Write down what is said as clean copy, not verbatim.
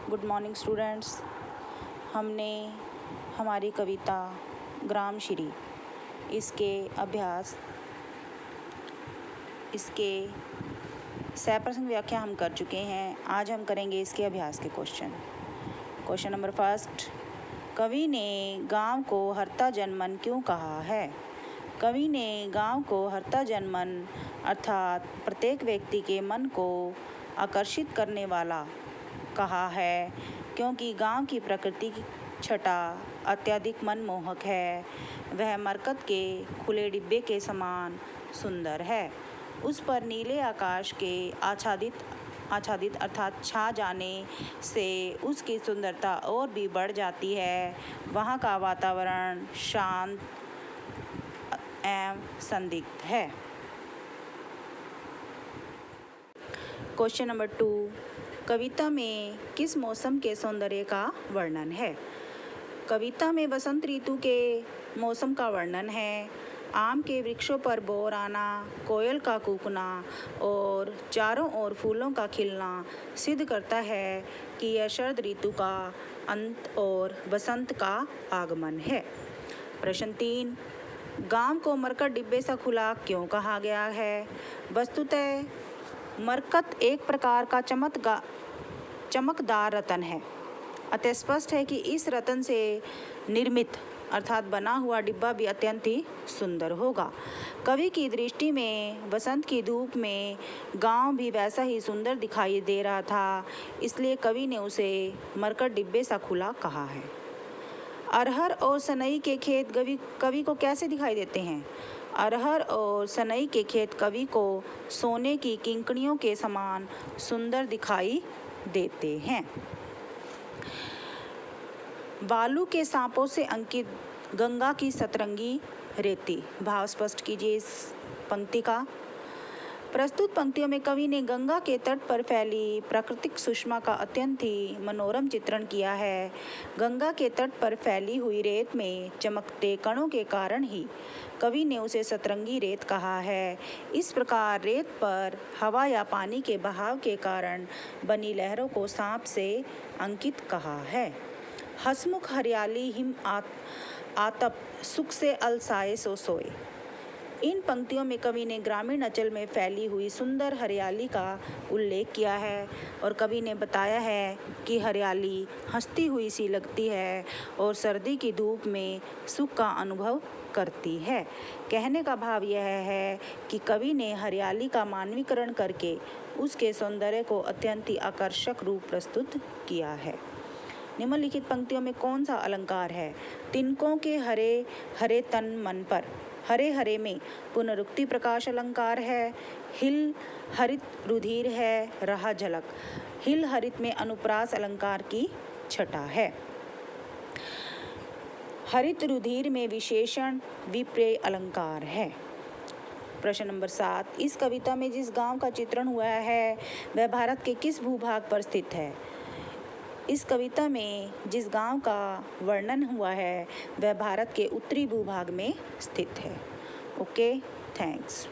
Good morning students. हमने हमारी कविता ग्राम श्री इसके सप्रसंग व्याख्या हम कर चुके हैं। आज हम करेंगे इसके अभ्यास के क्वेश्चन नंबर फर्स्ट। कवि ने गांव को हरता जनमन क्यों कहा है? कवि ने गांव को हरता जनमन अर्थात प्रत्येक व्यक्ति के मन को आकर्षित करने वाला कहा है, क्योंकि गांव की प्रकृति की छटा अत्यधिक मनमोहक है। वह मरकत के खुले डिब्बे के समान सुंदर है। उस पर नीले आकाश के आच्छादित अर्थात छा जाने से उसकी सुंदरता और भी बढ़ जाती है। वहाँ का वातावरण शांत एवं संदिग्ध है। Question number 2। कविता में किस मौसम के सौंदर्य का वर्णन है? कविता में वसंत ऋतु के मौसम का वर्णन है। आम के वृक्षों पर बोर आना, कोयल का कूकना और चारों ओर फूलों का खिलना सिद्ध करता है कि यह शरद ऋतु का अंत और वसंत का आगमन है। प्रश्न 3। गांव को मरकत डिब्बे सा खुला क्यों कहा गया है? वस्तुतः मरकत एक प्रकार का चमकदार रत्न है। अतः स्पष्ट है कि इस रत्न से निर्मित अर्थात बना हुआ डिब्बा भी अत्यंत ही सुंदर होगा। कवि की दृष्टि में वसंत की धूप में गांव भी वैसा ही सुंदर दिखाई दे रहा था, इसलिए कवि ने उसे मरकत डिब्बे सा खुला कहा है। अरहर और सनई के खेत कवि को कैसे दिखाई देते हैं? अरहर और सनई के खेत कवि को सोने की किंकणियों के समान सुंदर दिखाई देते हैं। बालू के सांपों से अंकित गंगा की सतरंगी रेती। भाव स्पष्ट कीजिए इस पंक्ति का। प्रस्तुत पंक्तियों में कवि ने गंगा के तट पर फैली प्राकृतिक सुषमा का अत्यंत ही मनोरम चित्रण किया है। गंगा के तट पर फैली हुई रेत में चमकते कणों के कारण ही कवि ने उसे सतरंगी रेत कहा है। इस प्रकार रेत पर हवा या पानी के बहाव के कारण बनी लहरों को सांप से अंकित कहा है। हसमुख हरियाली हिम आतप सुख से अलसाए सो सोए। इन पंक्तियों में कवि ने ग्रामीण अंचल में फैली हुई सुंदर हरियाली का उल्लेख किया है और कवि ने बताया है कि हरियाली हंसती हुई सी लगती है और सर्दी की धूप में सुख का अनुभव करती है। कहने का भाव यह है कि कवि ने हरियाली का मानवीकरण करके उसके सौंदर्य को अत्यंत ही आकर्षक रूप प्रस्तुत किया है। निम्नलिखित पंक्तियों में कौन सा अलंकार है? तिनकों के हरे हरे तन मन पर। हरे हरे में पुनरुक्ति प्रकाश अलंकार है। हिल हरित रुधिर है रहा झलक। हिल हरित में अनुप्रास अलंकार की छटा है। हरित रुधिर में विशेषण विप्रेय अलंकार है। प्रश्न नंबर 7। इस कविता में जिस गांव का चित्रण हुआ है वह भारत के किस भूभाग पर स्थित है? इस कविता में जिस गांव का वर्णन हुआ है वह भारत के उत्तरी भूभाग में स्थित है। Okay, thanks.